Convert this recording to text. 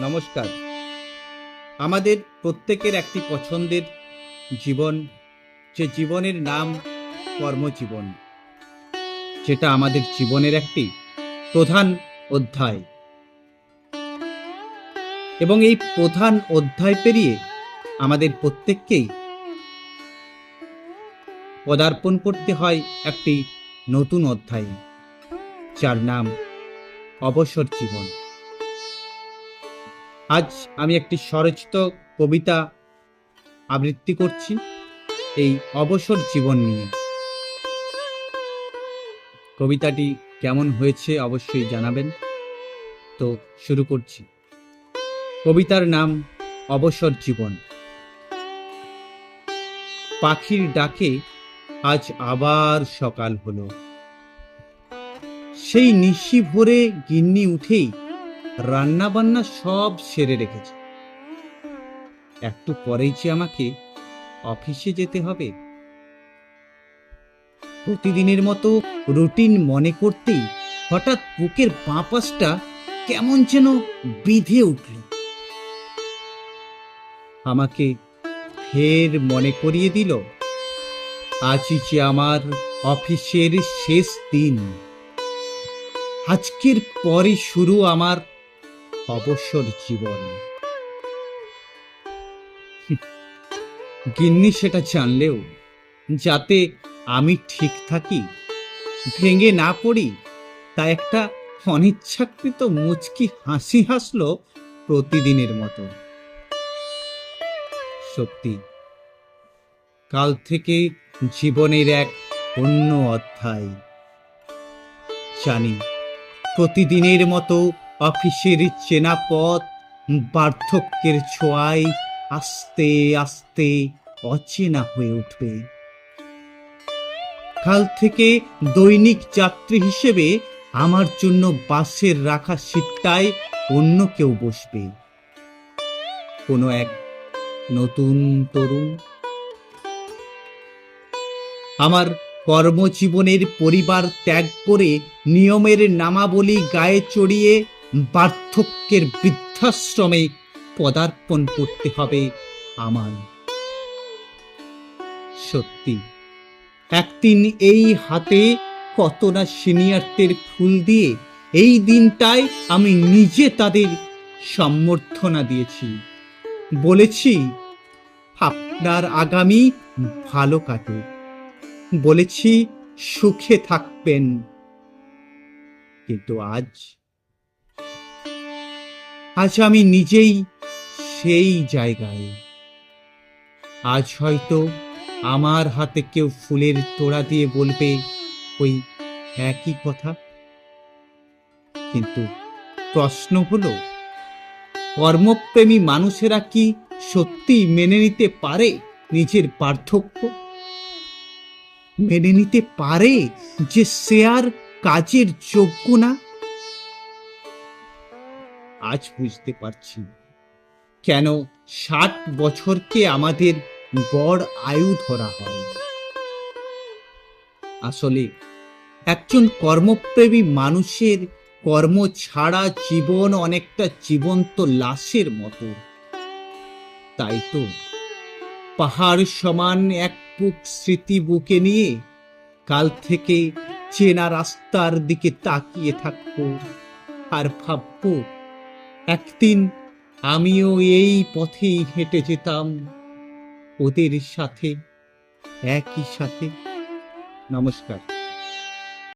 নমস্কার। আমাদের প্রত্যেকের একটি পছন্দের জীবন, যে জীবনের নাম কর্মজীবন, যেটা আমাদের জীবনের একটি প্রধান অধ্যায়। এবং এই প্রধান অধ্যায় পেরিয়ে আমাদের প্রত্যেককেই পদার্পণ করতে হয় একটি নতুন অধ্যায়ে, যার নাম অবসর জীবন। আজ আমি একটি স্বরচিত কবিতা আবৃত্তি করছি এই অবসর জীবন নিয়ে। কবিতাটি কেমন হয়েছে অবশ্যই জানাবেন। তো শুরু করছি। কবিতার নাম অবসর জীবন। পাখির ডাকে আজ আবার সকাল হলো। সেই নিশি ভোরে গিন্নি উঠেই রান্না বান্না সব সেরে রেখেছে। একটু পরেই যে আমাকে অফিসে যেতে হবে। প্রতিদিনের মতো রুটিন মনে করতেই হঠাৎ বুকের বাঁ পাশটা কেমন যেন বিঁধে উঠল। আমাকে ফের মনে করিয়ে দিল আজই যে আমার অফিসের শেষ দিন। আজকের পরে শুরু আমার অবসর জীবন। গিন্নি সেটা জানলেও যাতে আমি ঠিক থাকি, ভেঙে না পড়ি, তা একটা অনিচ্ছাকৃত মুচকি হাসি হাসলো প্রতিদিনের মতো। সত্যি, কাল থেকে জীবনের এক অন্য অধ্যায়। জানি প্রতিদিনের মতো অফিসের চেনা পথ বার্ধক্যের ছোঁয়ায় আস্তে আস্তে অচেনা হয়ে উঠবে। কাল থেকে দৈনিক যাত্রী হিসেবে আমার জন্য বাসের রাখা সিটটায় অন্য কেউ বসবে, কোনো এক নতুন তরুণ। আমার কর্মজীবনের পরিবার ত্যাগ করে নিয়মের নামাবলী গায়ে চড়িয়ে বার্ধক্যের বৃদ্ধাশ্রমে পদার্পণ করতে হবে আমার। সত্যি, একদিন এই হাতে কত না সিনিয়রদের ফুল দিয়ে এই দিনটায় আমি নিজে তাদের সম্বর্ধনা দিয়েছি। বলেছি আপনার আগামী ভালো কাটুক, বলেছি সুখে থাকবেন। কিন্তু আজ আমি নিজেই সেই জায়গায়। আজ হয়তো আমার হাতে কেউ ফুলের তোড়া দিয়ে বলবে ওই একই কথা। কিন্তু প্রশ্ন হলো, কর্মপ্রেমী মানুষেরা কি সত্যি মেনে নিতে পারে নিজের পার্থক্য? মেনে নিতে পারে যে সে আর কাজের যোগ্য না? আজ বুঝতে পারছি কেন 60 বছরকে আমাদের গড় আয়ু ধরা হয়। আসলে একজন কর্মপ্রেমী মানুষের কর্ম ছাড়া জীবন অনেকটা জীবন্ত লাশের মতো। তাই তো পাহাড় সমান এক বুক স্মৃতি বুকে নিয়ে কাল থেকে চেনা রাস্তার দিকে তাকিয়ে থাকবো আর ভাববো একদিন আমিও এই পথেই হেঁটে যেতাম ওদের সাথে, একই সাথে। নমস্কার।